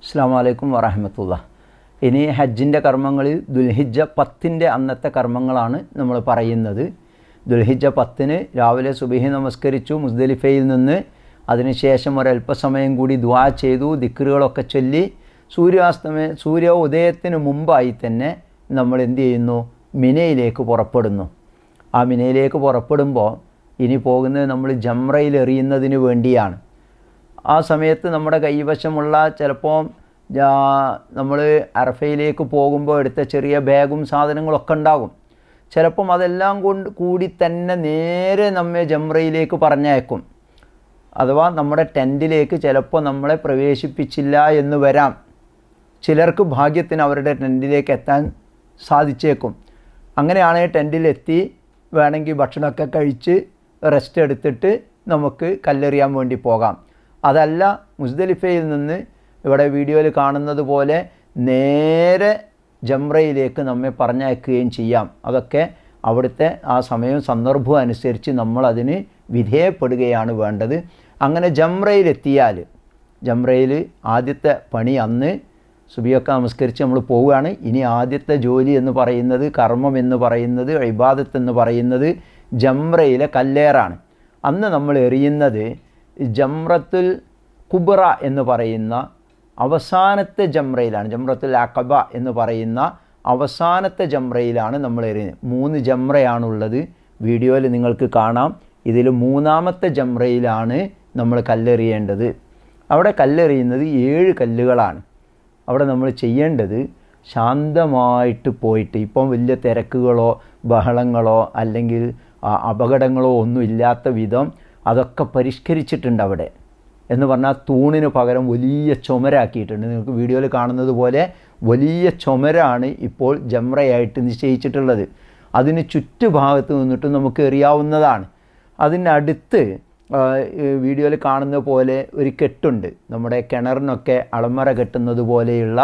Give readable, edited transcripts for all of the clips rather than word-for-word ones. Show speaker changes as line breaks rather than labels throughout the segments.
അസ്സലാമു അലൈക്കും വറഹ്മത്തുള്ളാഹി. ഇനി ഹജ്ജിൻ്റെ കർമ്മങ്ങളിൽ ദുൽഹിജ്ജ 10-ൻ്റെ അന്നത്തെ കർമ്മങ്ങളാണ് നമ്മൾ പറയുന്നത്. ദുൽഹിജ്ജ 10-ന് രാവിലെ സുബഹി നമസ്കരിച്ചു മുസ്ദലിഫയിൽ നിന്ന്. അതിനുശേഷം ഒരല്പസമയം കൂടി ദുആ ചെയ്തു, ദിക്റുകളൊക്കെ ചൊല്ലി സൂര്യ ഉദയത്തിന് മുമ്പായി തന്നെ നമ്മൾ എന്ത് ചെയ്യുന്നു? മിനയിലേക്ക് പുറപ്പെടുന്നു. ആ മിനയിലേക്ക് പുറപ്പെടുമ്പോൾ ഇനി പോകുന്നത് നമ്മൾ ജംറയിൽ എറിയുന്നതിന് വേണ്ടിയാണ്. ആ സമയത്ത് നമ്മുടെ കൈവശമുള്ള ചിലപ്പോൾ നമ്മൾ അറഫയിലേക്ക് പോകുമ്പോൾ എടുത്ത ചെറിയ ബാഗും സാധനങ്ങളൊക്കെ ഉണ്ടാകും. ചിലപ്പം അതെല്ലാം കൂടി തന്നെ നേരെ നമ്മെ ജംറയിലേക്ക് പറഞ്ഞയക്കും. അഥവാ നമ്മുടെ ടെൻറ്റിലേക്ക് ചിലപ്പോൾ നമ്മളെ പ്രവേശിപ്പിച്ചില്ല എന്ന് വരാം. ചിലർക്ക് ഭാഗ്യത്തിന് അവരുടെ ടെൻറ്റിലേക്ക് എത്താൻ സാധിച്ചേക്കും. അങ്ങനെയാണെങ്കിൽ ടെൻറ്റിലെത്തി വേണമെങ്കിൽ ഭക്ഷണമൊക്കെ കഴിച്ച് റെസ്റ്റ് എടുത്തിട്ട് നമുക്ക് കല്ലെറിയാൻ വേണ്ടി പോകാം. അതല്ല, മുസ്ദലിഫയിൽ നിന്ന് ഇവിടെ വീഡിയോയിൽ കാണുന്നത് പോലെ നേരെ ജംറയിലേക്ക് നമ്മെ പറഞ്ഞയക്കുകയും ചെയ്യാം. അതൊക്കെ അവിടുത്തെ ആ സമയവും സന്ദർഭവും അനുസരിച്ച് നമ്മളതിന് വിധേയപ്പെടുകയാണ് വേണ്ടത്. അങ്ങനെ ജംറയിലെത്തിയാൽ ജംറയിൽ ആദ്യത്തെ പണി അന്ന് സുബിയൊക്കെ നമസ്കരിച്ച് നമ്മൾ പോവുകയാണ്. ഇനി ആദ്യത്തെ ജോലി എന്ന് പറയുന്നത്, കർമ്മം എന്ന് പറയുന്നത്, ഇബാദത്ത് എന്ന് പറയുന്നത് ജംറയിലെ കല്ലേറാണ്. അന്ന് നമ്മൾ എറിയുന്നത് ജംറത്തുൽ കുബ്ര എന്ന് പറയുന്ന അവസാനത്തെ ജംറയിലാണ്. ജംറത്തുൽ അഖബ എന്ന് പറയുന്ന അവസാനത്തെ ജംറയിലാണ് നമ്മൾ എറിയുന്നത്. 3 ജംറയാണുള്ളത്. വീഡിയോയിൽ നിങ്ങൾക്ക് കാണാം. ഇതിൽ 3-ാമത്തെ ജംറയിലാണ് നമ്മൾ കല്ലെറിയേണ്ടത്. അവിടെ കല്ലെറിയുന്നത് 7 കല്ലുകളാണ്. അവിടെ നമ്മൾ ചെയ്യേണ്ടത് ശാന്തമായിട്ട് പോയിട്ട്, ഇപ്പം വലിയ തിരക്കുകളോ ബഹളങ്ങളോ അല്ലെങ്കിൽ അപകടങ്ങളോ ഒന്നും ഇല്ലാത്ത വിധം അതൊക്കെ പരിഷ്കരിച്ചിട്ടുണ്ട് അവിടെ. എന്ന് പറഞ്ഞാൽ തൂണിന് പകരം വലിയ ചുമരാക്കിയിട്ടുണ്ട്. നിങ്ങൾക്ക് വീഡിയോയിൽ കാണുന്നത് പോലെ വലിയ ചുമരാണ് ഇപ്പോൾ ജംറയായിട്ട് നിശ്ചയിച്ചിട്ടുള്ളത്. അതിന് ചുറ്റുഭാഗത്ത് നിന്നിട്ട് നമുക്ക് എറിയാവുന്നതാണ്. അതിനടുത്ത് വീഡിയോയിൽ കാണുന്ന പോലെ ഒരു കെട്ടുണ്ട്. നമ്മുടെ കിണറിനൊക്കെ അളമറ കെട്ടുന്നത് പോലെയുള്ള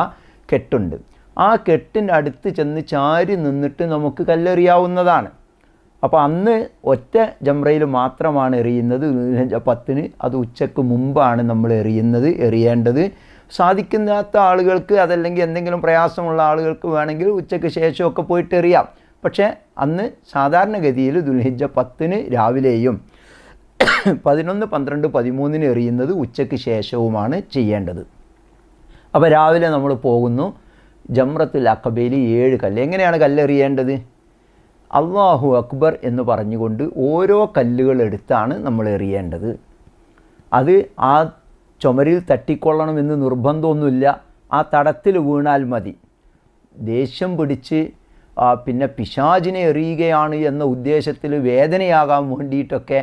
കെട്ടുണ്ട്. ആ കെട്ടിൻ്റെ അടുത്ത് ചെന്ന് ചാരി നിന്നിട്ട് നമുക്ക് കല്ലെറിയാവുന്നതാണ്. അപ്പോൾ അന്ന് ഒറ്റ ജംറയിൽ മാത്രമാണ് എറിയുന്നത്. 10-ന് അത് ഉച്ചയ്ക്ക് മുമ്പാണ് നമ്മൾ എറിയേണ്ടത്. സാധിക്കാത്ത ആളുകൾക്ക്, അതല്ലെങ്കിൽ എന്തെങ്കിലും പ്രയാസമുള്ള ആളുകൾക്ക് വേണമെങ്കിൽ ഉച്ചയ്ക്ക് ശേഷമൊക്കെ പോയിട്ട് എറിയാം. പക്ഷേ അന്ന് സാധാരണഗതിയിൽ ദുൽഹിജ്ജ 10-ന് രാവിലെയും 11, 12, 13-ന് എറിയുന്നത് ഉച്ചയ്ക്ക് ശേഷവുമാണ് ചെയ്യേണ്ടത്. അപ്പോൾ രാവിലെ നമ്മൾ പോകുന്നു. ജംറത്തുൽ അഖബയിൽ 7 കല്ല്. എങ്ങനെയാണ് കല്ലെറിയേണ്ടത്? അല്ലാഹു അക്ബർ എന്ന് പറഞ്ഞുകൊണ്ട് ഓരോ കല്ലുകൾ എടുത്താണ് നമ്മൾ എറിയേണ്ടത്. അത് ആ ചുമരിൽ തട്ടിക്കൊള്ളണമെന്ന് നിർബന്ധമൊന്നുമില്ല. ആ തടത്തിൽ വീണാൽ മതി. ദേഷ്യം പിടിച്ച് പിന്നെ പിശാചിനെ എറിയുകയാണ് എന്ന ഉദ്ദേശത്തിൽ വേദനയാകാൻ വേണ്ടിയിട്ടൊക്കെ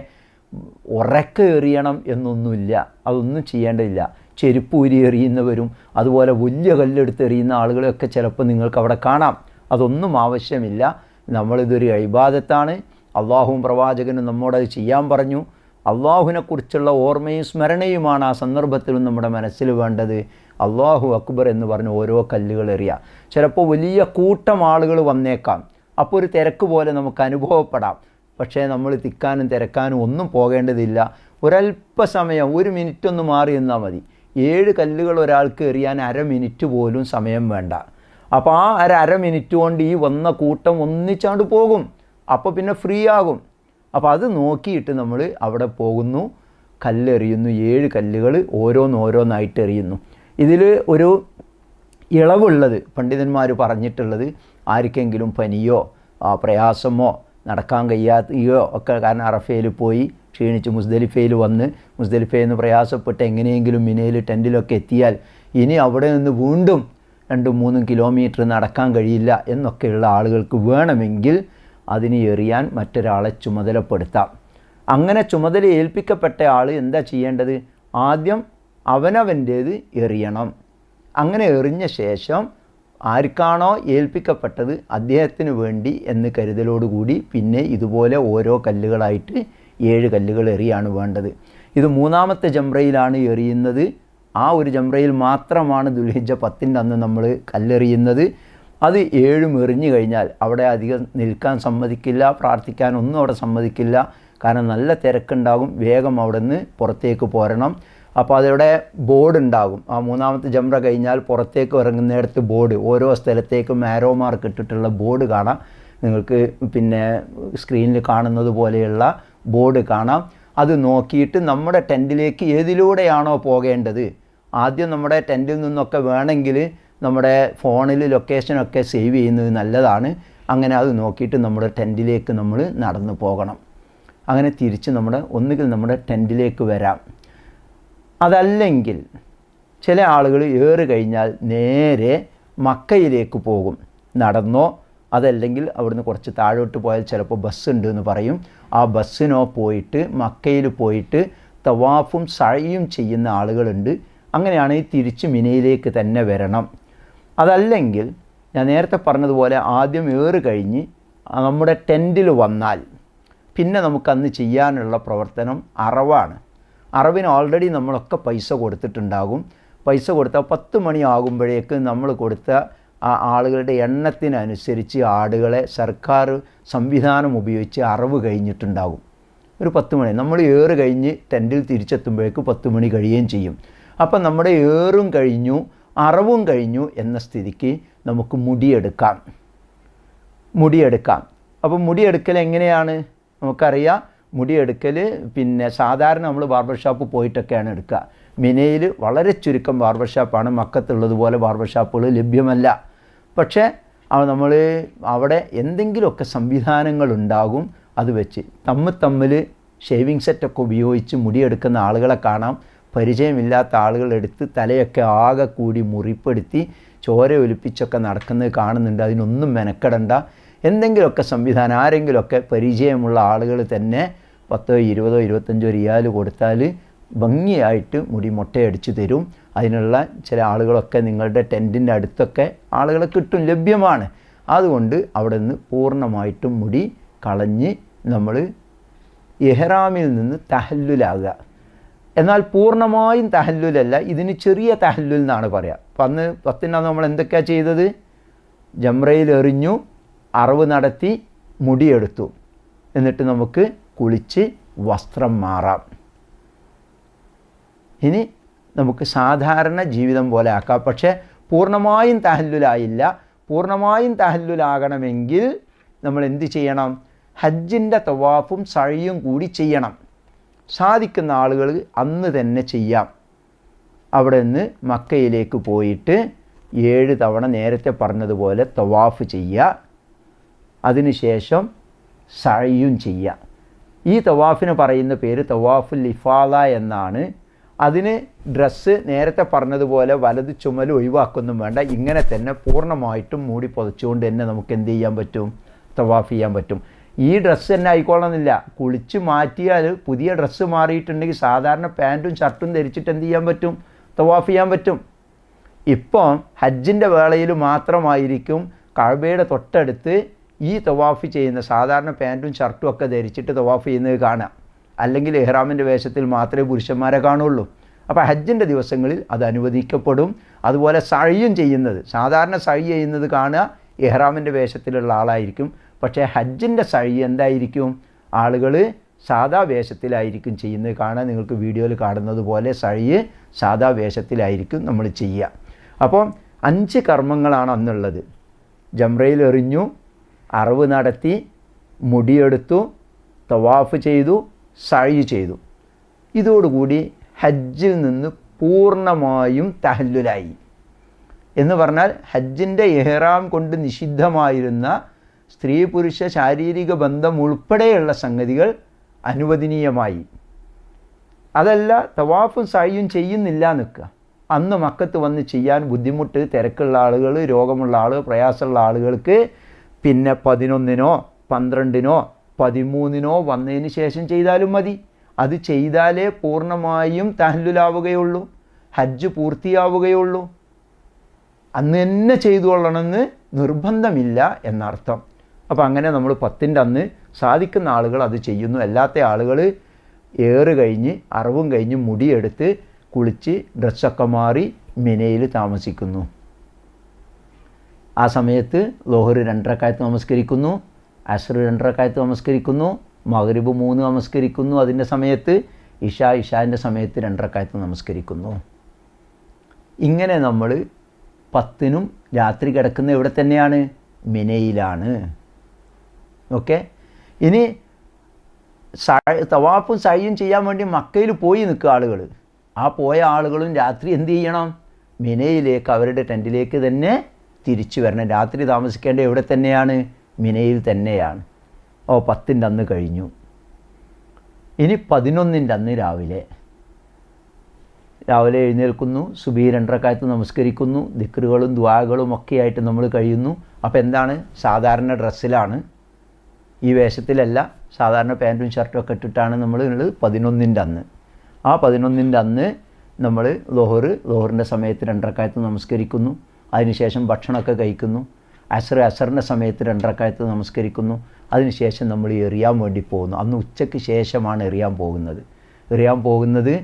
ഉറക്കെ എറിയണം എന്നൊന്നുമില്ല. അതൊന്നും ചെയ്യേണ്ടതില്ല. ചെരുപ്പ് ഊരി എറിയുന്നവരും അതുപോലെ വലിയ കല്ലെടുത്ത് എറിയുന്ന ആളുകളെയൊക്കെ ചിലപ്പോൾ നിങ്ങൾക്ക് അവിടെ കാണാം. അതൊന്നും ആവശ്യമില്ല. നമ്മളിതൊരു ഇബാദത്താണ്. അള്ളാഹുവും പ്രവാചകനും നമ്മോടത് ചെയ്യാൻ പറഞ്ഞു. അള്ളാഹുവിനെക്കുറിച്ചുള്ള ഓർമ്മയും സ്മരണയുമാണ് ആ സന്ദർഭത്തിലും നമ്മുടെ മനസ്സിൽ വേണ്ടത്. അള്ളാഹു അക്ബർ എന്ന് പറഞ്ഞ് ഓരോ കല്ലുകൾ എറിയുക. ചിലപ്പോൾ വലിയ കൂട്ടം ആളുകൾ വന്നേക്കാം. അപ്പോൾ ഒരു തിരക്ക് പോലെ നമുക്ക് അനുഭവപ്പെടാം. പക്ഷേ നമ്മൾ തിക്കാനും തിരക്കാനും ഒന്നും പോകേണ്ടതില്ല. ഒരല്പസമയം 1 മിനിറ്റ് ഒന്ന് മാറി നിന്നാൽ മതി. 7 കല്ലുകൾ ഒരാൾക്ക് എറിയാൻ 1/2 മിനിറ്റ് പോലും സമയം വേണ്ട. അപ്പോൾ ആ അര മിനിറ്റ് കൊണ്ട് ഈ വന്ന കൂട്ടം ഒന്നിച്ചാണ്ട് പോകും. അപ്പോൾ പിന്നെ ഫ്രീ ആകും. അപ്പോൾ അത് നോക്കിയിട്ട് നമ്മൾ അവിടെ പോകുന്നു, കല്ലെറിയുന്നു. 7 കല്ലുകൾ ഓരോന്നായിട്ട് എറിയുന്നു. ഇതിൽ ഒരു ഇളവുള്ളത് പണ്ഡിതന്മാർ പറഞ്ഞിട്ടുള്ളത്, ആർക്കെങ്കിലും പനിയോ പ്രയാസമോ നടക്കാൻ കഴിയാത്തയോ ഒക്കെ കാരണം അറഫയിൽ പോയി ക്ഷീണിച്ച് മുസ്ദലിഫയിൽ വന്ന് മുസ്ദലിഫയിൽ നിന്ന് പ്രയാസപ്പെട്ട് എങ്ങനെയെങ്കിലും മിനയിൽ ടെൻറ്റിലൊക്കെ എത്തിയാൽ ഇനി അവിടെ നിന്ന് വീണ്ടും 2-3 കിലോമീറ്റർ നടക്കാൻ കഴിയില്ല എന്നൊക്കെയുള്ള ആളുകൾക്ക് വേണമെങ്കിൽ അതിന് എറിയാൻ മറ്റൊരാളെ ചുമതലപ്പെടുത്താം. അങ്ങനെ ചുമതല ഏൽപ്പിക്കപ്പെട്ട ആൾ എന്താ ചെയ്യേണ്ടത്? ആദ്യം അവനവൻ്റേത് എറിയണം. അങ്ങനെ എറിഞ്ഞ ശേഷം ആർക്കാണോ ഏൽപ്പിക്കപ്പെട്ടത് അദ്ദേഹത്തിന് വേണ്ടി എന്ന് കരുതലോടുകൂടി പിന്നെ ഇതുപോലെ ഓരോ കല്ലുകളായിട്ട് 7 കല്ലുകൾ എറിയാണ് വേണ്ടത്. ഇത് 3-ാമത്തെ ജംറയിലാണ് എറിയുന്നത്. ആ ഒരു ജംറയിൽ മാത്രമാണ് ദുൽഹിജ്ജ 10-ൻ്റെ അന്ന് നമ്മൾ കല്ലെറിയുന്നത്. അത് 7 എറിഞ്ഞു കഴിഞ്ഞാൽ അവിടെ അധികം നിൽക്കാൻ സമ്മതിക്കില്ല, പ്രാർത്ഥിക്കാനൊന്നും അവിടെ സമ്മതിക്കില്ല. കാരണം നല്ല തിരക്കുണ്ടാകും. വേഗം അവിടെ നിന്ന് പുറത്തേക്ക് പോരണം. അപ്പോൾ അതിവിടെ ബോർഡ് ഉണ്ടാകും. ആ മൂന്നാമത്തെ ജംറ കഴിഞ്ഞാൽ പുറത്തേക്ക് ഇറങ്ങുന്നിടത്ത് ബോർഡ്, ഓരോ സ്ഥലത്തേക്കും ആരോ മാർക്ക് ഇട്ടിട്ടുള്ള ബോർഡ് കാണാം. നിങ്ങൾക്ക് പിന്നെ സ്ക്രീനിൽ കാണുന്നത് പോലെയുള്ള ബോർഡ് കാണാം. അത് നോക്കിയിട്ട് നമ്മുടെ ടെൻറ്റിലേക്ക് ഏതിലൂടെയാണോ പോകേണ്ടത്, ആദ്യം നമ്മുടെ ടെൻറ്റിൽ നിന്നൊക്കെ വേണമെങ്കിൽ നമ്മുടെ ഫോണിൽ ലൊക്കേഷനൊക്കെ സേവ് ചെയ്യുന്നത് നല്ലതാണ്. അങ്ങനെ അത് നോക്കിയിട്ട് നമ്മുടെ ടെൻറ്റിലേക്ക് നമ്മൾ നടന്നു പോകണം. അങ്ങനെ തിരിച്ച് ഒന്നുകിൽ നമ്മുടെ ടെൻറ്റിലേക്ക് വരാം. അതല്ലെങ്കിൽ ചില ആളുകൾ ഏറ് കഴിഞ്ഞാൽ നേരെ മക്കയിലേക്ക് പോകും, നടന്നോ. അതല്ലെങ്കിൽ അവിടുന്ന് കുറച്ച് താഴോട്ട് പോയാൽ ചിലപ്പോൾ ബസ് ഉണ്ട് എന്ന് പറയും. ആ ബസ്സിനോ പോയിട്ട് മക്കയിൽ പോയിട്ട് തവാഫും സഅയും ചെയ്യുന്ന ആളുകളുണ്ട്. അങ്ങനെയാണെങ്കിൽ തിരിച്ച് മിനയിലേക്ക് തന്നെ വരണം. അതല്ലെങ്കിൽ ഞാൻ നേരത്തെ പറഞ്ഞതുപോലെ ആദ്യം ഏറ് കഴിഞ്ഞ് നമ്മുടെ ടെൻറ്റിൽ വന്നാൽ പിന്നെ നമുക്കന്ന് ചെയ്യാനുള്ള പ്രവർത്തനം അറവാണ്. അറവിന് ഓൾറെഡി നമ്മളൊക്കെ പൈസ കൊടുത്തിട്ടുണ്ടാകും. പൈസ കൊടുത്താൽ 10 മണിയാകുമ്പോഴേക്ക് നമ്മൾ കൊടുത്ത ആ ആളുകളുടെ എണ്ണത്തിനനുസരിച്ച് ആടുകളെ സർക്കാർ സംവിധാനം ഉപയോഗിച്ച് അറവ് കഴിഞ്ഞിട്ടുണ്ടാകും. ഒരു 10 മണി നമ്മൾ ഏറ് കഴിഞ്ഞ് ടെൻറ്റിൽ തിരിച്ചെത്തുമ്പോഴേക്ക് 10 മണി കഴിയുകയും ചെയ്യും. അപ്പം നമ്മുടെ ഏറും കഴിഞ്ഞു അറവും കഴിഞ്ഞു എന്ന സ്ഥിതിക്ക് നമുക്ക് മുടിയെടുക്കാം. അപ്പം മുടിയെടുക്കൽ എങ്ങനെയാണ് നമുക്കറിയാം. മുടിയെടുക്കൽ പിന്നെ സാധാരണ നമ്മൾ ബാർബർ ഷോപ്പ് പോയിട്ടൊക്കെയാണ് എടുക്കുക. മിനയിൽ വളരെ ചുരുക്കം ബാർബർ ഷോപ്പാണ്, മക്കത്തുള്ളതുപോലെ ബാർബർ ഷോപ്പുകൾ ലഭ്യമല്ല. പക്ഷേ നമ്മൾ അവിടെ എന്തെങ്കിലുമൊക്കെ സംവിധാനങ്ങളുണ്ടാകും. അത് വെച്ച് തമ്മിൽ ഷേവിങ് സെറ്റൊക്കെ ഉപയോഗിച്ച് മുടിയെടുക്കുന്ന ആളുകളെ കാണാം. പരിചയമില്ലാത്ത ആളുകളെടുത്ത് തലയൊക്കെ ആകെ കൂടി മുറിപ്പെടുത്തി ചോര ഒലിപ്പിച്ചൊക്കെ നടക്കുന്നത് കാണുന്നുണ്ട്. അതിനൊന്നും മെനക്കെടണ്ട. എന്തെങ്കിലുമൊക്കെ സംവിധാനം, ആരെങ്കിലുമൊക്കെ പരിചയമുള്ള ആളുകൾ തന്നെ 10, 20, 25 റിയാൽ കൊടുത്താൽ ഭംഗിയായിട്ട് മുടി മൊട്ടയടിച്ച് തരും. അതിനുള്ള ചില ആളുകളൊക്കെ നിങ്ങളുടെ ടെൻറ്റിൻ്റെ അടുത്തൊക്കെ ആളുകളെ കിട്ടും, ലഭ്യമാണ്. അതുകൊണ്ട് അവിടെ നിന്ന് പൂർണ്ണമായിട്ടും മുടി കളഞ്ഞ് നമ്മൾ ഇഹ്റാമിൽ നിന്ന് തഹല്ലുലാകുക. എന്നാൽ പൂർണ്ണമായും തഹല്ലുലല്ല, ഇതിന് ചെറിയ തഹല്ലുൽ എന്നാണ് പറയുക. അപ്പം അന്ന് 10 നമ്മൾ എന്തൊക്കെയാണ് ചെയ്തത്? ജംറയിൽ എറിഞ്ഞു, അറവ് നടത്തി, മുടിയെടുത്തു. എന്നിട്ട് നമുക്ക് കുളിച്ച് വസ്ത്രം മാറാം. ഇനി നമുക്ക് സാധാരണ ജീവിതം പോലെ ആക്കാം. പക്ഷേ പൂർണ്ണമായും തഹല്ലുലായില്ല. പൂർണ്ണമായും തഹല്ലുലാകണമെങ്കിൽ നമ്മൾ എന്ത് ചെയ്യണം? ഹജ്ജിൻ്റെ തവാഫും സഅയും കൂടി ചെയ്യണം. സാധിക്കുന്ന ആളുകൾ അന്ന് തന്നെ ചെയ്യാം. അവിടെ നിന്ന് മക്കയിലേക്ക് പോയിട്ട് 7 തവണ നേരത്തെ പറഞ്ഞതുപോലെ തവാഫ് ചെയ്യുക. അതിനുശേഷം സഅയും ചെയ്യുക. ഈ തവാഫിന് പറയുന്ന പേര് തവാഫുൽ ഇഫാദ എന്നാണ്. അതിന് ഡ്രസ്സ് നേരത്തെ പറഞ്ഞതുപോലെ വലത് ചുമൽ ഒഴിവാക്കൊന്നും വേണ്ട. ഇങ്ങനെ തന്നെ പൂർണ്ണമായിട്ടും മൂടി പുതച്ചുകൊണ്ട് തന്നെ നമുക്ക് എന്ത് ചെയ്യാൻ പറ്റും? തവാഫ് ചെയ്യാൻ പറ്റും. ഈ ഡ്രസ്സ് തന്നെ ആയിക്കോളണമെന്നില്ല. കുളിച്ച് മാറ്റിയാൽ പുതിയ ഡ്രസ്സ് മാറിയിട്ടുണ്ടെങ്കിൽ സാധാരണ പാൻറ്റും ഷർട്ടും ധരിച്ചിട്ട് എന്ത് ചെയ്യാൻ പറ്റും? തവാഫ് ചെയ്യാൻ പറ്റും. ഇപ്പം ഹജ്ജിൻ്റെ വേളയിൽ മാത്രമായിരിക്കും കഅബയുടെ തൊട്ടടുത്ത് ഈ തവാഫ് ചെയ്യുന്ന സാധാരണ പാൻറ്റും ഷർട്ടും ഒക്കെ ധരിച്ചിട്ട് തവാഫ് ചെയ്യുന്നത് കാണാം. അല്ലെങ്കിൽ ഇഹ്റാമിൻ്റെ വേഷത്തിൽ മാത്രമേ പുരുഷന്മാരെ കാണുള്ളൂ. അപ്പോൾ ഹജ്ജിൻ്റെ ദിവസങ്ങളിൽ അത് അനുവദിക്കപ്പെടും. അതുപോലെ സഅയും ചെയ്യുന്നത്, സാധാരണ സഅയ് ചെയ്യുന്നത് കാണുക ഇഹ്റാമിൻ്റെ വേഷത്തിലുള്ള ആളായിരിക്കും. പക്ഷേ ഹജ്ജിൻ്റെ സഅയ് എന്തായിരിക്കും? ആളുകൾ സാധാ വേഷത്തിലായിരിക്കും ചെയ്യുന്നത് കാണാൻ. നിങ്ങൾക്ക് വീഡിയോയിൽ കാണുന്നത് പോലെ സഅയ് സാധാ വേഷത്തിലായിരിക്കും നമ്മൾ ചെയ്യുക. അപ്പം 5 കർമ്മങ്ങളാണ് അന്നുള്ളത്. ജംറയിൽ എറിഞ്ഞു, അറവ് നടത്തി, മുടിയെടുത്തു, തവാഫ് ചെയ്തു, സഅയ് ചെയ്തു. ഇതോടുകൂടി ഹജ്ജിൽ നിന്ന് പൂർണ്ണമായും തഹല്ലുലായി. എന്ന് പറഞ്ഞാൽ ഹജ്ജിൻ്റെ ഇഹ്റാം കൊണ്ട് നിഷിദ്ധമായിരുന്ന സ്ത്രീ പുരുഷ ശാരീരിക ബന്ധം ഉൾപ്പെടെയുള്ള സംഗതികൾ അനുവദനീയമായി. അതല്ല തവാഫും സഅയും ചെയ്യുന്നില്ല നിൽക്കുക. അന്ന് മക്കത്ത് വന്ന് ചെയ്യാൻ ബുദ്ധിമുട്ട്, തിരക്കുള്ള ആളുകൾ, രോഗമുള്ള ആൾ, പ്രയാസമുള്ള ആളുകൾക്ക് പിന്നെ 11നോ 12നോ 13നോ വന്നതിന് ശേഷം ചെയ്താലും മതി. അത് ചെയ്താലേ പൂർണ്ണമായും തഹല്ലുലാവുകയുള്ളൂ, ഹജ്ജ് പൂർത്തിയാവുകയുള്ളൂ. അന്ന് തന്നെ ചെയ്തു കൊള്ളണമെന്ന് നിർബന്ധമില്ല എന്നർത്ഥം. അപ്പോൾ അങ്ങനെ നമ്മൾ 10ൻ്റെ അന്ന് സാധിക്കുന്ന ആളുകൾ അത് ചെയ്യുന്നു. അല്ലാത്ത ആളുകൾ ഏറ് കഴിഞ്ഞ് അറവും കഴിഞ്ഞ് മുടിയെടുത്ത് കുളിച്ച് ഡ്രസ്സൊക്കെ മാറി മിനയിൽ താമസിക്കുന്നു. ആ സമയത്ത് ളുഹർ 2 റക്അത്ത് നമസ്കരിക്കുന്നു, അസ്ർ 2 റക്അത്ത് നമസ്കരിക്കുന്നു, മഗ്രിബ് 3 നമസ്കരിക്കുന്നു. അതിൻ്റെ സമയത്ത് ഇഷാൻ്റെ സമയത്ത് 2 റക്അത്ത് നമസ്കരിക്കുന്നു. ഇങ്ങനെ നമ്മൾ 10നും രാത്രി കിടക്കുന്ന എവിടെ തന്നെയാണ്? മിനയിലാണ്. ഓക്കെ. ഇനി തവാഫും സഅയും ചെയ്യാൻ വേണ്ടി മക്കയിൽ പോയി നിൽക്കുക ആളുകൾ. ആ പോയ ആളുകളും രാത്രി എന്ത് ചെയ്യണം? മിനയിലേക്ക്, അവരുടെ ടെൻറ്റിലേക്ക് തന്നെ തിരിച്ചു വരണം. രാത്രി താമസിക്കേണ്ട എവിടെ തന്നെയാണ്? മിനയിൽ തന്നെയാണ്. 10ൻ്റെ അന്ന് കഴിഞ്ഞു. ഇനി 11ൻ്റെ അന്ന് രാവിലെ എഴുന്നേൽക്കുന്നു, സുബഹി 2 റക്അത്ത് നമസ്കരിക്കുന്നു, ദിക്റുകളും ദുആകളും ഒക്കെ ആയിട്ട് നമ്മൾ കഴിയുന്നു. അപ്പോൾ എന്താണ്? സാധാരണ ഡ്രസ്സിലാണ്, ഈ വേഷത്തിലല്ല, സാധാരണ പാൻറ്റും ഷർട്ടും ഒക്കെ ഇട്ടിട്ടാണ് നമ്മൾ ഉള്ളത് 11ൻ്റെ അന്ന്. ആ 11ൻ്റെ അന്ന് നമ്മൾ ളുഹറിൻ്റെ സമയത്ത് 2 റക്അത്ത് നമസ്കരിക്കുന്നു. അതിനുശേഷം ഭക്ഷണമൊക്കെ കഴിക്കുന്നു. അസറിൻ്റെ സമയത്ത് 2 റക്അത്ത് നമസ്കരിക്കുന്നു. അതിനുശേഷം നമ്മൾ എറിയാൻ വേണ്ടി പോകുന്നു. അന്ന് ഉച്ചയ്ക്ക് ശേഷമാണ് എറിയാൻ പോകുന്നത്.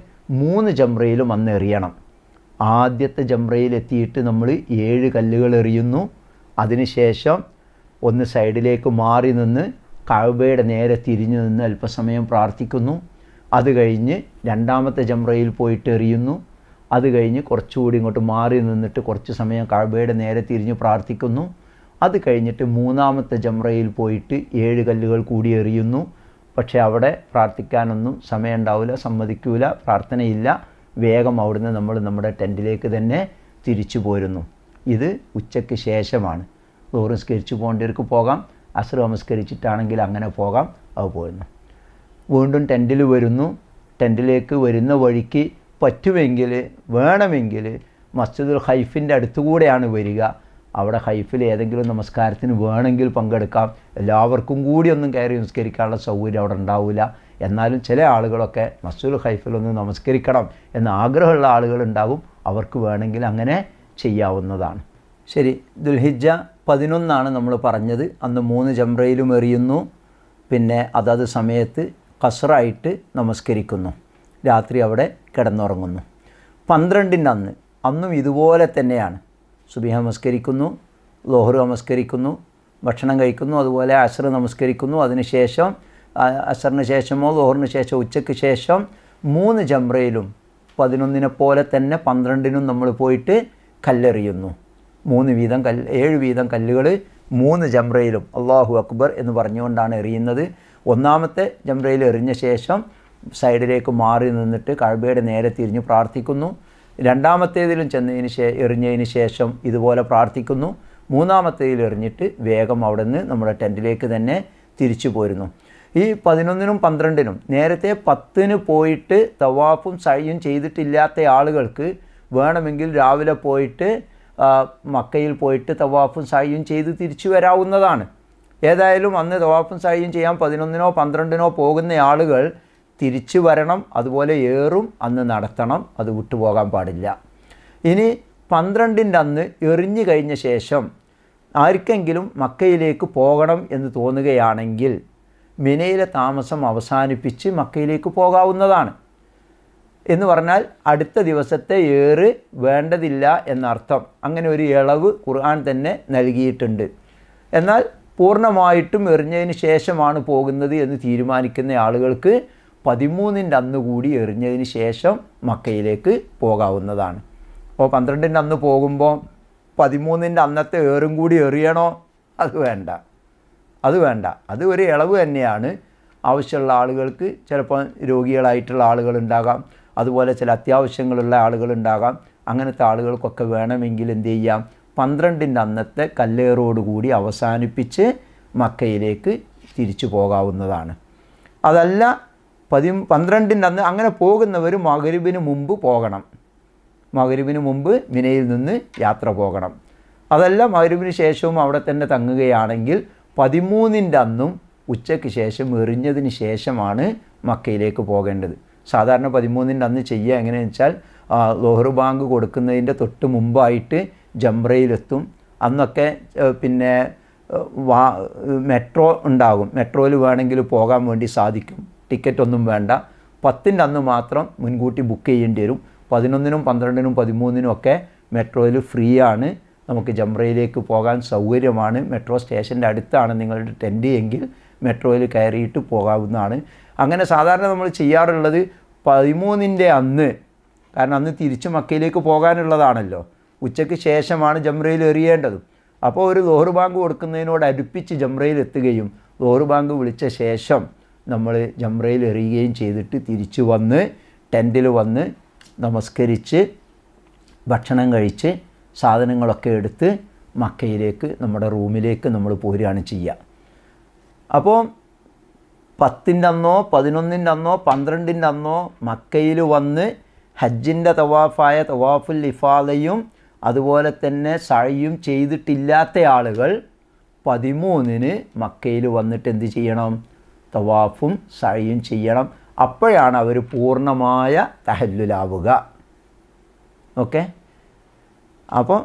3 ജംറയിലും അന്ന് എറിയണം. ആദ്യത്തെ ജംറയിൽ എത്തിയിട്ട് നമ്മൾ 7 കല്ലുകൾ എറിയുന്നു. അതിനുശേഷം ഒന്ന് സൈഡിലേക്ക് മാറി നിന്ന് കഅബയുടെ നേരെ തിരിഞ്ഞു നിന്ന് അല്പസമയം പ്രാർത്ഥിക്കുന്നു. അത് കഴിഞ്ഞ് 2ാമത്തെ ജംറയിൽ പോയിട്ട് എറിയുന്നു. അത് കഴിഞ്ഞ് കുറച്ചുകൂടി ഇങ്ങോട്ട് മാറി നിന്നിട്ട് കുറച്ച് സമയം കഅബയുടെ നേരെ തിരിഞ്ഞ് പ്രാർത്ഥിക്കുന്നു. അത് കഴിഞ്ഞിട്ട് 3ാമത്തെ ജംറയിൽ പോയിട്ട് 7 കല്ലുകൾ കൂടി എറിയുന്നു. പക്ഷേ അവിടെ പ്രാർത്ഥിക്കാനൊന്നും സമയം ഉണ്ടാവില്ല, സമ്മതിക്കൂല, പ്രാർത്ഥനയില്ല. വേഗം അവിടുന്ന് നമ്മൾ നമ്മുടെ ടെൻറ്റിലേക്ക് തന്നെ തിരിച്ചു പോരുന്നു. ഇത് ഉച്ചയ്ക്ക് ശേഷമാണ്. ളുഹർ നിസ്കരിച്ച് പോകേണ്ടവർക്ക് പോകാം, അസ്ർ നമസ്കരിച്ചിട്ടാണെങ്കിൽ അങ്ങനെ പോകാം. അത് പോരുന്നു. വീണ്ടും ടെൻറ്റിൽ വരുന്നു. ടെൻറ്റിലേക്ക് വരുന്ന വഴിക്ക് പറ്റുമെങ്കിൽ വേണമെങ്കിൽ മസ്ജിദുൽ ഖൈഫിൻ്റെ അടുത്തുകൂടെയാണ് വരിക. അവിടെ ഖൈഫിൽ ഏതെങ്കിലും നമസ്കാരത്തിന് വേണമെങ്കിൽ പങ്കെടുക്കാം. എല്ലാവർക്കും കൂടി ഒന്നും കയറി നമസ്കരിക്കാനുള്ള സൗകര്യം അവിടെ ഉണ്ടാവില്ല. എന്നാലും ചില ആളുകളൊക്കെ മസ്ജിദുൽ ഖൈഫിലൊന്ന് നമസ്കരിക്കണം എന്ന ആഗ്രഹമുള്ള ആളുകളുണ്ടാകും. അവർക്ക് വേണമെങ്കിൽ അങ്ങനെ ചെയ്യാവുന്നതാണ്. ശരി, ദുൽഹിജ്ജ 11 നമ്മൾ പറഞ്ഞത്. അന്ന് 3 ജംറയിലും എറിയുന്നു. പിന്നെ അതത് സമയത്ത് ഖസ്റായിട്ട് നമസ്കരിക്കുന്നു. രാത്രി അവിടെ കിടന്നുറങ്ങുന്നു. 12ൻ്റെ അന്നും ഇതുപോലെ തന്നെയാണ്. സുബഹി നമസ്കരിക്കുന്നു, ളുഹർ നമസ്കരിക്കുന്നു, ഭക്ഷണം കഴിക്കുന്നു, അതുപോലെ അസ്ർ നമസ്കരിക്കുന്നു. അതിനുശേഷം അസറിന് ശേഷമോ ളുഹറിന് ശേഷം ഉച്ചയ്ക്ക് ശേഷം 3 ജംറയിലും 11 പോലെ തന്നെ 12നും നമ്മൾ പോയിട്ട് കല്ലെറിയുന്നു. 7 വീതം കല്ലുകൾ 3 ജംറയിലും അല്ലാഹു അക്ബർ എന്ന് പറഞ്ഞുകൊണ്ടാണ് എറിയുന്നത്. 1ാമത്തെ ജംറയിൽ എറിഞ്ഞ ശേഷം സൈഡിലേക്ക് മാറി നിന്നിട്ട് കഅബയുടെ നേരെ തിരിഞ്ഞ് പ്രാർത്ഥിക്കുന്നു. 2ാമത്തേതിലും എറിഞ്ഞതിന് ശേഷം ഇതുപോലെ പ്രാർത്ഥിക്കുന്നു. 3ാമത്തേതിൽ എറിഞ്ഞിട്ട് വേഗം അവിടെ നിന്ന് നമ്മുടെ ടെൻറ്റിലേക്ക് തന്നെ തിരിച്ചു പോരുന്നു. ഈ 11നും 12നും നേരത്തെ 10ന് പോയിട്ട് തവാഫും സഅയും ചെയ്തിട്ടില്ലാത്ത ആളുകൾക്ക് വേണമെങ്കിൽ രാവിലെ പോയിട്ട് മക്കയിൽ പോയിട്ട് തവാഫും സഅയും ചെയ്ത് തിരിച്ചു വരാവുന്നതാണ്. ഏതായാലും അന്ന് തവാഫും സഅയും ചെയ്യാൻ 11നോ 12നോ പോകുന്ന ആളുകൾ തിരിച്ചു വരണം. അതുപോലെ ഏറും അന്ന് നടത്തണം, അത് വിട്ടുപോകാൻ പാടില്ല. ഇനി 12ൻ്റെ അന്ന് എറിഞ്ഞു കഴിഞ്ഞ ശേഷം ആർക്കെങ്കിലും മക്കയിലേക്ക് പോകണം എന്ന് തോന്നുകയാണെങ്കിൽ മിനയിലെ താമസം അവസാനിപ്പിച്ച് മക്കയിലേക്ക് പോകാവുന്നതാണ്. എന്ന് പറഞ്ഞാൽ അടുത്ത ദിവസത്തെ ഏറ് വേണ്ടതില്ല എന്നർത്ഥം. അങ്ങനെ ഒരു ഇളവ് ഖുർആൻ തന്നെ നൽകിയിട്ടുണ്ട്. എന്നാൽ പൂർണ്ണമായിട്ടും എറിഞ്ഞതിന് ശേഷമാണ് പോകുന്നത് എന്ന് തീരുമാനിക്കുന്ന ആളുകൾക്ക് 13ൻ്റെ അന്ന് കൂടി എറിഞ്ഞതിന് ശേഷം മക്കയിലേക്ക് പോകാവുന്നതാണ്. അപ്പോൾ 12ൻ്റെ അന്ന് പോകുമ്പോൾ 13ൻ്റെ അന്നത്തെ ഏറും കൂടി എറിയണോ? അത് വേണ്ട. അത് ഒരു ഇളവ് തന്നെയാണ്. ആവശ്യമുള്ള ആളുകൾക്ക്, ചിലപ്പോൾ രോഗികളായിട്ടുള്ള ആളുകളുണ്ടാകാം, അതുപോലെ ചില അത്യാവശ്യങ്ങളുള്ള ആളുകളുണ്ടാകാം. അങ്ങനത്തെ ആളുകൾക്കൊക്കെ വേണമെങ്കിൽ എന്ത് ചെയ്യാം? 12ൻ്റെ അന്നത്തെ കല്ലേറോടുകൂടി അവസാനിപ്പിച്ച് മക്കയിലേക്ക് തിരിച്ചു പോകാവുന്നതാണ്. അതല്ല 12ൻ്റെ അന്ന് അങ്ങനെ പോകുന്നവർ മഗ്‌രിബിന് മുമ്പ് പോകണം. മഗ്‌രിബിന് മുമ്പ് മിനയിൽ നിന്ന് യാത്ര പോകണം. അതല്ല മഗ്‌രിബിന് ശേഷവും അവിടെ തന്നെ തങ്ങുകയാണെങ്കിൽ 13ൻ്റെ അന്നും ഉച്ചയ്ക്ക് ശേഷം എറിഞ്ഞതിന് ശേഷമാണ് മക്കയിലേക്ക് പോകേണ്ടത്. സാധാരണ 13ൻ്റെ അന്ന് ചെയ്യുക എങ്ങനെയാണെന്ന് വെച്ചാൽ ളുഹർ ബാങ്ക് കൊടുക്കുന്നതിൻ്റെ തൊട്ട് മുമ്പായിട്ട് ജംറയിലെത്തും. അന്നൊക്കെ പിന്നെ മെട്രോ ഉണ്ടാകും. മെട്രോയിൽ വേണമെങ്കിൽ പോകാൻ വേണ്ടി സാധിക്കും. ടിക്കറ്റൊന്നും വേണ്ട. 10ൻ്റെ അന്ന് മാത്രം മുൻകൂട്ടി ബുക്ക് ചെയ്യേണ്ടി വരും. 11നും 12നും 13നും ഒക്കെ മെട്രോയിൽ ഫ്രീ ആണ്. നമുക്ക് ജംറയിലേക്ക് പോകാൻ സൗകര്യമാണ്. മെട്രോ സ്റ്റേഷൻ്റെ അടുത്താണ് നിങ്ങളുടെ ടെൻറ്റ് എങ്കിൽ മെട്രോയിൽ കയറിയിട്ട് പോകാവുന്നതാണ്. അങ്ങനെ സാധാരണ നമ്മൾ ചെയ്യാറുള്ളത് 13-ൻ്റെ അന്ന്, കാരണം അന്ന് തിരിച്ച് മക്കയിലേക്ക് പോകാനുള്ളതാണല്ലോ, ഉച്ചയ്ക്ക് ശേഷമാണ് ജംറയിൽ എറിയേണ്ടത്. അപ്പോൾ ഒരു ലോഹർ ബാങ്ക് കൊടുക്കുന്നതിനോട് അടുപ്പിച്ച് ജംറയിൽ എത്തുകയും ലോഹർ ബാങ്ക് വിളിച്ച ശേഷം നമ്മൾ ജംറയിൽ എറിയുകയും ചെയ്തിട്ട് തിരിച്ചു വന്ന് ടെൻറ്റിൽ വന്ന് നമസ്കരിച്ച് ഭക്ഷണം കഴിച്ച് സാധനങ്ങളൊക്കെ എടുത്ത് മക്കയിലേക്ക് നമ്മുടെ റൂമിലേക്ക് നമ്മൾ പോരുകയാണ് ചെയ്യുക. അപ്പോൾ 10-ൻ്റെ അന്നോ 11-ൻ്റെ അന്നോ 12-ൻ്റെ അന്നോ മക്കയിൽ വന്ന് ഹജ്ജിൻ്റെ തവാഫായ തവാഫുൽ ഇഫാദയും അതുപോലെ തന്നെ സഅയും ചെയ്തിട്ടില്ലാത്ത ആളുകൾ 13-ന് മക്കയിൽ വന്നിട്ട് എന്ത് ചെയ്യണം? തവാഫും സഅയും ചെയ്യണം. അപ്പോഴാണ് അവർ പൂർണ്ണമായ തഹല്ലുലാവുക. ഓക്കെ, അപ്പോൾ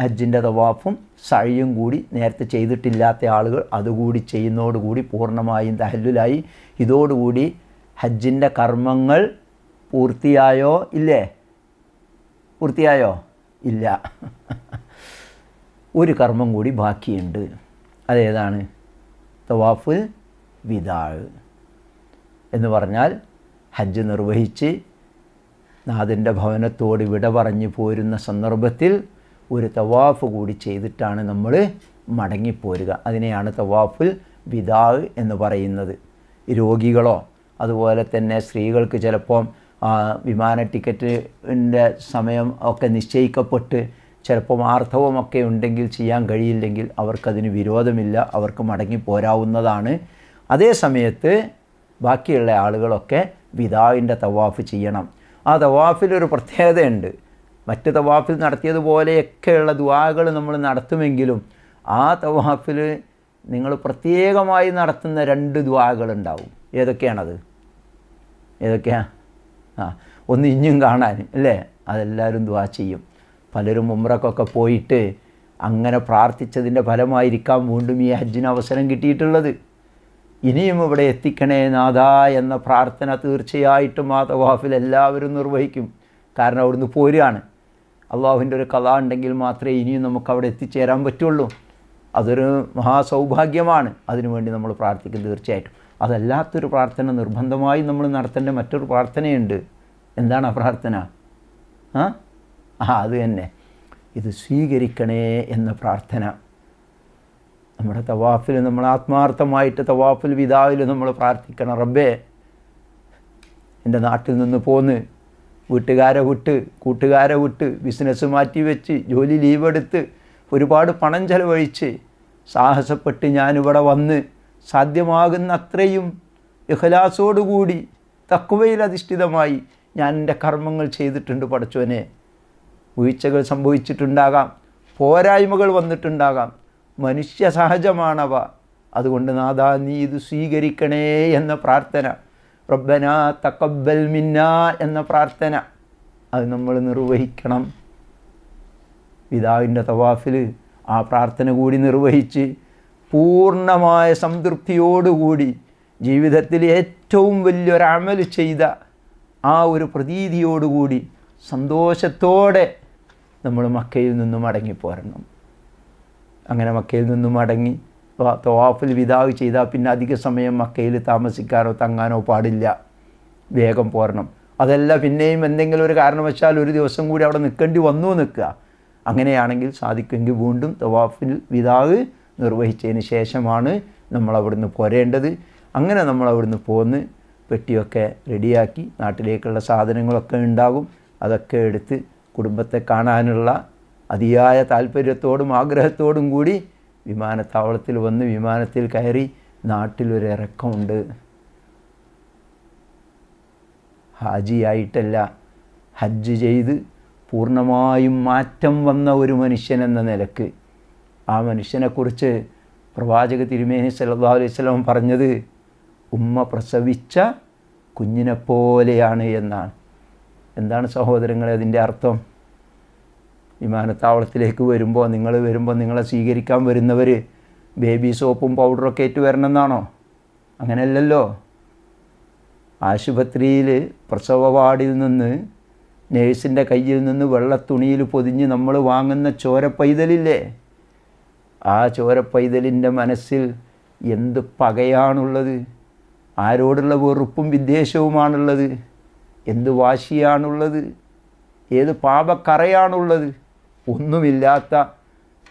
ഹജ്ജിൻ്റെ തവാഫും സഅയും കൂടി നേരത്തെ ചെയ്തിട്ടില്ലാത്ത ആളുകൾ അതുകൂടി ചെയ്യുന്നതോടുകൂടി പൂർണ്ണമായും തഹല്ലുലായി. ഇതോടുകൂടി ഹജ്ജിൻ്റെ കർമ്മങ്ങൾ പൂർത്തിയായോ? ഇല്ലേ? പൂർത്തിയായോ? ഇല്ല. ഒരു കർമ്മം കൂടി ബാക്കിയുണ്ട്. അതേതാണ്? തവാഫുൽ വിദാ എന്ന് പറഞ്ഞാൽ ഹജ്ജ് നിർവഹിച്ച് നാഥൻ്റെ ഭവനത്തോട് വിട പറഞ്ഞു പോരുന്ന സന്ദർഭത്തിൽ ഒരു തവാഫ് കൂടി ചെയ്തിട്ടാണ് നമ്മൾ മടങ്ങിപ്പോരുക. അതിനെയാണ് തവാഫുൽ വിദാ എന്ന് പറയുന്നത്. രോഗികളോ അതുപോലെ തന്നെ സ്ത്രീകൾക്ക് ചിലപ്പം വിമാന ടിക്കറ്റിൻ്റെ സമയം ഒക്കെ നിശ്ചയിക്കപ്പെട്ട് ചിലപ്പം ആർത്തവമൊക്കെ ഉണ്ടെങ്കിൽ ചെയ്യാൻ കഴിയില്ലെങ്കിൽ അവർക്കതിന് വിരോധമില്ല, അവർക്ക് മടങ്ങിപ്പോരാവുന്നതാണ്. അതേ സമയത്ത് ബാക്കിയുള്ള ആളുകളൊക്കെ വിദാഇൻ്റെ തവാഫ് ചെയ്യണം. ആ തവാഫിലൊരു പ്രത്യേകതയുണ്ട്. മറ്റ് തവാഫിൽ നടത്തിയതുപോലെയൊക്കെയുള്ള ദുആകൾ നമ്മൾ നടത്തുമെങ്കിലും ആ തവാഫിൽ നിങ്ങൾ പ്രത്യേകമായി നടത്തുന്ന 2 ദുആകളുണ്ടാവും. ഏതൊക്കെയാണത്? ഏതൊക്കെയാണ്? ഒന്ന് ഇഞ്ഞും കാണാൻ അല്ലേ, അതെല്ലാവരും ദുആ ചെയ്യും. പലരും ഉംറക്കൊക്കെ പോയിട്ട് അങ്ങനെ പ്രാർത്ഥിച്ചതിൻ്റെ ഫലമായിരിക്കാം വീണ്ടും ഈ ഹജ്ജിന് അവസരം കിട്ടിയിട്ടുള്ളത്. ഇനിയും ഇവിടെ എത്തിക്കണേ നാഥാ എന്ന പ്രാർത്ഥന തീർച്ചയായിട്ടും ആ തവാഫിൽ എല്ലാവരും നിർവഹിക്കും. കാരണം അവിടുന്ന് പോരുകയാണ്. അള്ളാഹുവിൻ്റെ ഒരു കഥ ഉണ്ടെങ്കിൽ മാത്രമേ ഇനിയും നമുക്കവിടെ എത്തിച്ചേരാൻ പറ്റുള്ളൂ. അതൊരു മഹാസൗഭാഗ്യമാണ്. അതിനുവേണ്ടി നമ്മൾ പ്രാർത്ഥിക്കും തീർച്ചയായിട്ടും. അതല്ലാത്തൊരു പ്രാർത്ഥന നിർബന്ധമായി നമ്മൾ നടത്തേണ്ട മറ്റൊരു പ്രാർത്ഥനയുണ്ട്. എന്താണ് ആ പ്രാർത്ഥന? അത് തന്നെ, ഇത് സ്വീകരിക്കണേ എന്ന പ്രാർത്ഥന. നമ്മുടെ തവാഫിൽ നമ്മൾ ആത്മാർത്ഥമായിട്ട് തവാഫുൽ വിദായിൽ നമ്മൾ പ്രാർത്ഥിക്കണം. റബ്ബേ, എൻ്റെ നാട്ടിൽ നിന്ന് പോന്ന് വീട്ടുകാരെ വിട്ട് കൂട്ടുകാരെ വിട്ട് ബിസിനസ് മാറ്റി വെച്ച് ജോലി ലീവെടുത്ത് ഒരുപാട് പണം ചെലവഴിച്ച് സാഹസപ്പെട്ട് ഞാനിവിടെ വന്ന് സാധ്യമാകുന്ന അത്രയും ഇഖ്ലാസോടുകൂടി തഖ്വയിൽ അധിഷ്ഠിതമായി ഞാൻ എൻ്റെ കർമ്മങ്ങൾ ചെയ്തിട്ടുണ്ട്. പടച്ചോനെ, വീഴ്ചകൾ സംഭവിച്ചിട്ടുണ്ടാകാം, പോരായ്മകൾ വന്നിട്ടുണ്ടാകാം, മനുഷ്യ സഹജമാണവ. അതുകൊണ്ട് നാഥാ നീ ഇത് സ്വീകരിക്കണേ എന്ന പ്രാർത്ഥന, റബ്ബനാ തഖബ്ബൽ മിന്നാ എന്ന പ്രാർത്ഥന, അത് നമ്മൾ നിർവഹിക്കണം. വിദാഇൻ്റെ തവാഫിൽ ആ പ്രാർത്ഥന കൂടി നിർവഹിച്ച് പൂർണ്ണമായ സംതൃപ്തിയോടുകൂടി ജീവിതത്തിൽ ഏറ്റവും വലിയൊരു അമൽ ചെയ്ത ആ ഒരു പ്രതീതിയോടുകൂടി സന്തോഷത്തോടെ നമ്മൾ മക്കയിൽ നിന്നും മടങ്ങിപ്പോരണം. അങ്ങനെ മക്കയിൽ നിന്നും മടങ്ങി തവാഫുൽ വിദാ ചെയ്താൽ പിന്നെ അധിക സമയം മക്കയിൽ താമസിക്കാനോ തങ്ങാനോ പാടില്ല, വേഗം പോരണം. അതല്ല പിന്നെയും എന്തെങ്കിലും ഒരു കാരണവശാൽ ഒരു ദിവസം കൂടി അവിടെ നിൽക്കേണ്ടി വന്നു നിൽക്കുക, അങ്ങനെയാണെങ്കിൽ സാധിക്കുമെങ്കിൽ വീണ്ടും തവാഫുൽ വിദാ നിർവഹിച്ചതിന് ശേഷമാണ് നമ്മളവിടുന്ന് പോരേണ്ടത്. അങ്ങനെ നമ്മളവിടുന്ന് പോന്ന് പെട്ടിയൊക്കെ റെഡിയാക്കി നാട്ടിലേക്കുള്ള സാധനങ്ങളൊക്കെ ഉണ്ടാകും, അതൊക്കെ എടുത്ത് കുടുംബത്തെ കാണാനുള്ള അതിയായ താല്പര്യത്തോടും ആഗ്രഹത്തോടും കൂടി വിമാനത്താവളത്തിൽ വന്ന് വിമാനത്തിൽ കയറി നാട്ടിലൊരു ഇറക്കമുണ്ട്. ഹാജിയായിട്ടല്ല, ഹജ്ജ് ചെയ്ത് പൂർണ്ണമായും മാറ്റം വന്ന ഒരു മനുഷ്യൻ എന്ന നിലക്ക് ആ മനുഷ്യനെക്കുറിച്ച് പ്രവാചക തിരുമേനി സല്ലല്ലാഹു അലൈഹി വസല്ലം പറഞ്ഞത് ഉമ്മ പ്രസവിച്ച കുഞ്ഞിനെപ്പോലെയാണ് എന്നാണ്. എന്താണ് സഹോദരങ്ങളെ അതിൻ്റെ അർത്ഥം? വിമാനത്താവളത്തിലേക്ക് വരുമ്പോൾ നിങ്ങളെ സ്വീകരിക്കാൻ വരുന്നവർ ബേബി സോപ്പും പൗഡറൊക്കെ ആയിട്ട് വരണമെന്നാണോ? അങ്ങനെയല്ലല്ലോ. ആശുപത്രിയിൽ പ്രസവ വാർഡിൽ നിന്ന് നേഴ്സിൻ്റെ കയ്യിൽ നിന്ന് വെള്ളത്തുണിയിൽ പൊതിഞ്ഞ് നമ്മൾ വാങ്ങുന്ന ചോരപ്പൈതലില്ലേ, ആ ചോരപ്പൈതലിൻ്റെ മനസ്സിൽ എന്ത് പകയാണുള്ളത്, ആരോടുള്ള വെറുപ്പും വിദ്വേഷവുമാണുള്ളത്. എന്ത് വാശിയാണുള്ളത്, ഏത് പാപക്കറയാണുള്ളത്? ഒന്നുമില്ലാത്ത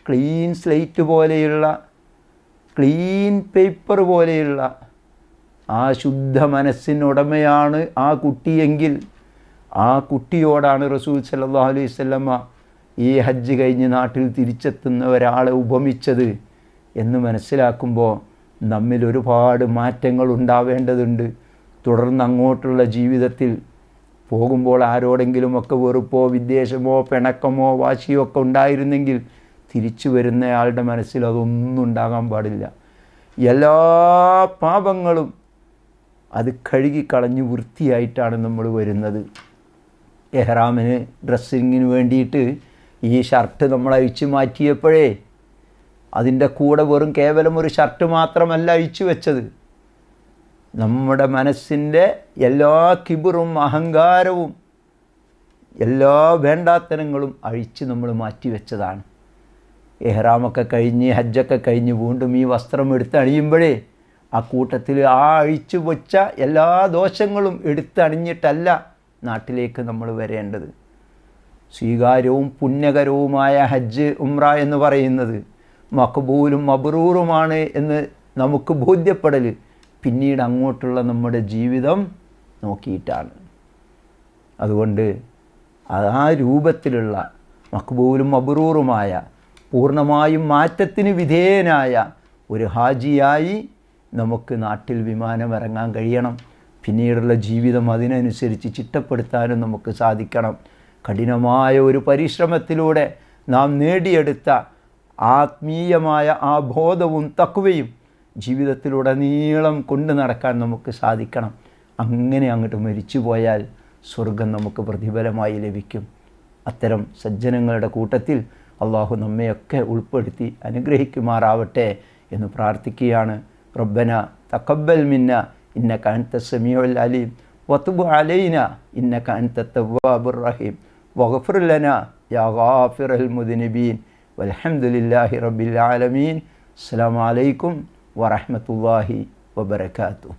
ക്ലീൻ സ്ലേറ്റ് പോലെയുള്ള, ക്ലീൻ പേപ്പർ പോലെയുള്ള ആ ശുദ്ധ മനസ്സിനുടമയാണ് ആ കുട്ടിയെങ്കിൽ ആ കുട്ടിയോടാണ് റസൂൽ സല്ലല്ലാഹു അലൈഹി വസല്ലമ ഈ ഹജ്ജ് കഴിഞ്ഞ് നാട്ടിൽ തിരിച്ചെത്തുന്ന ഒരാളെ ഉപമിച്ചത് എന്ന് മനസ്സിലാക്കുമ്പോൾ നമ്മിൽ ഒരുപാട് മാറ്റങ്ങൾ ഉണ്ടാവേണ്ടതുണ്ട്. തുടർന്ന് അങ്ങോട്ടുള്ള ജീവിതത്തിൽ പോകുമ്പോൾ ആരോടെങ്കിലുമൊക്കെ വെറുപ്പോ വിദ്വേഷമോ പിണക്കമോ വാശിയോ ഒക്കെ ഉണ്ടായിരുന്നെങ്കിൽ തിരിച്ചു വരുന്നയാളുടെ മനസ്സിൽ അതൊന്നും ഉണ്ടാകാൻ പാടില്ല. എല്ലാ പാപങ്ങളും അത് കഴുകിക്കളഞ്ഞ് വൃത്തിയായിട്ടാണ് നമ്മൾ വരുന്നത്. എഹ്റാമിന് ഡ്രസ്സിങ്ങിന് വേണ്ടിയിട്ട് ഈ ഷർട്ട് നമ്മൾ അഴിച്ചു മാറ്റിയപ്പോഴേ അതിൻ്റെ കൂടെ വെറും കേവലം ഒരു ഷർട്ട് മാത്രമല്ല അഴിച്ചു വെച്ചത്. നമ്മുടെ മനസ്സിൻ്റെ എല്ലാ കിബറും അഹങ്കാരവും എല്ലാ വേണ്ടാത്തനങ്ങളും അഴിച്ച് നമ്മൾ മാറ്റിവെച്ചതാണ്. എഹ്റാമൊക്കെ കഴിഞ്ഞ് ഹജ്ജൊക്കെ കഴിഞ്ഞ് വീണ്ടും ഈ വസ്ത്രം എടുത്തണിയുമ്പോഴേ ആ കൂട്ടത്തിൽ ആ അഴിച്ചു വെച്ച എല്ലാ ദോഷങ്ങളും എടുത്തണിഞ്ഞിട്ടല്ല നാട്ടിലേക്ക് നമ്മൾ വരേണ്ടത്. സ്വീകാര്യവും പുണ്യകരവുമായ ഹജ്ജ് ഉംറ എന്ന് പറയുന്നത് മഖബൂലും മബ്റൂറുമാണ് എന്ന് നമുക്ക് ബോധ്യപ്പെടൽ പിന്നീട് അങ്ങോട്ടുള്ള നമ്മുടെ ജീവിതം നോക്കിയിട്ടാണ്. അതുകൊണ്ട് ആ രൂപത്തിലുള്ള മഖബൂലും മബ്റൂറുമായ പൂർണ്ണമായും മാറ്റത്തിന് വിധേയനായ ഒരു ഹാജിയായി നമുക്ക് നാട്ടിൽ വിമാനമിറങ്ങാൻ കഴിയണം. പിന്നീടുള്ള ജീവിതം അതിനനുസരിച്ച് ചിട്ടപ്പെടുത്താനും നമുക്ക് സാധിക്കണം. കഠിനമായ ഒരു പരിശ്രമത്തിലൂടെ നാം നേടിയെടുത്ത ആത്മീയമായ ആ ബോധവും തഖ്വയും ജീവിതത്തിലുടനീളം കൊണ്ടു നടക്കാൻ നമുക്ക് സാധിക്കണം. അങ്ങനെ അങ്ങോട്ട് മരിച്ചു പോയാൽ സ്വർഗം നമുക്ക് പ്രതിഫലമായി ലഭിക്കും. അത്തരം സജ്ജനങ്ങളുടെ കൂട്ടത്തിൽ അള്ളാഹു നമ്മയൊക്കെ ഉൾപ്പെടുത്തി അനുഗ്രഹിക്കുമാറാവട്ടെ എന്ന് പ്രാർത്ഥിക്കുകയാണ്. റബ്ബന തഖബ്ബൽ മിന്ന ഇന്നക അൻത സമീഉൽ അലീം വതുബ് അലൈന ഇന്നക അൻത തവ്വാബുർ റഹീം വഗ്ഫിർ ലനാ യാ ഗാഫിറൽ മുദ്നിബീൻ വൽഹംദുലില്ലാഹി റബ്ബിൽ ആലമീൻ. അസ്സലാമു അലൈക്കും വറഹ്മത്തുള്ളാഹി വബറകാതുഹു.